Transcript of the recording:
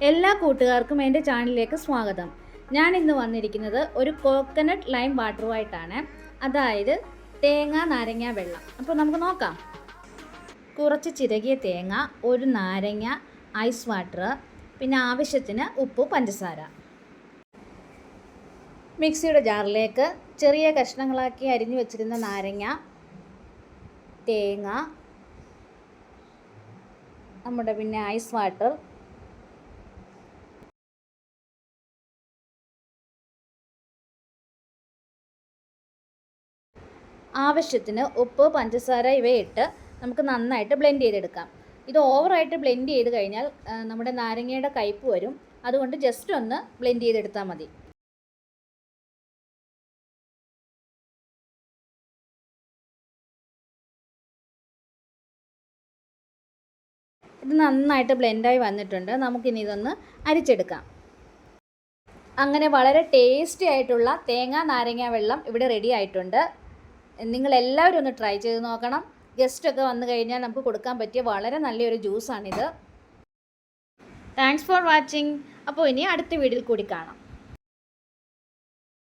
എല്ലാ കൂട്ടുകാർക്കും എൻ്റെ ചാനലിലേക്ക് സ്വാഗതം. ഞാൻ ഇന്ന് വന്നിരിക്കുന്നത് ഒരു കോക്കനട്ട് ലൈം വാട്ടറുമായിട്ടാണ്, അതായത് തേങ്ങ നാരങ്ങ വെള്ളം. അപ്പോൾ നമുക്ക് നോക്കാം. കുറച്ച് ചിരകിയ തേങ്ങ, ഒരു നാരങ്ങ, ഐസ് വാട്ടർ, പിന്നെ ആവശ്യത്തിന് ഉപ്പ്, പഞ്ചസാര. മിക്സിയുടെ ജാറിലേക്ക് ചെറിയ കഷ്ണങ്ങളാക്കി അരിഞ്ഞു വെച്ചിരുന്ന നാരങ്ങ, തേങ്ങ, നമ്മുടെ പിന്നെ ഐസ് വാട്ടർ, ആവശ്യത്തിന് ഉപ്പ്, പഞ്ചസാര ഇവയിട്ട് നമുക്ക് നന്നായിട്ട് ബ്ലെൻഡ് ചെയ്തെടുക്കാം. ഇത് ഓവറായിട്ട് ബ്ലെൻഡ് ചെയ്ത് കഴിഞ്ഞാൽ നമ്മുടെ നാരങ്ങയുടെ കയ്പ്പ് വരും. അതുകൊണ്ട് ജസ്റ്റ് ഒന്ന് ബ്ലെൻഡ് ചെയ്തെടുത്താൽ മതി. ഇത് നന്നായിട്ട് ബ്ലെൻഡായി വന്നിട്ടുണ്ട്. നമുക്കിനി ഇതൊന്ന് അരിച്ചെടുക്കാം. അങ്ങനെ വളരെ ടേസ്റ്റി ആയിട്ടുള്ള തേങ്ങ നാരങ്ങ വെള്ളം ഇവിടെ റെഡി ആയിട്ടുണ്ട്. നിങ്ങളെല്ലാവരും ഒന്ന് ട്രൈ ചെയ്ത് നോക്കണം. ഗസ്റ്റൊക്കെ വന്നു കഴിഞ്ഞാൽ നമുക്ക് കൊടുക്കാൻ പറ്റിയ വളരെ നല്ലൊരു ജ്യൂസാണിത്. Thanks for watching. അപ്പോൾ ഇനി അടുത്ത വീഡിയോയിൽ കൂടി കാണാം.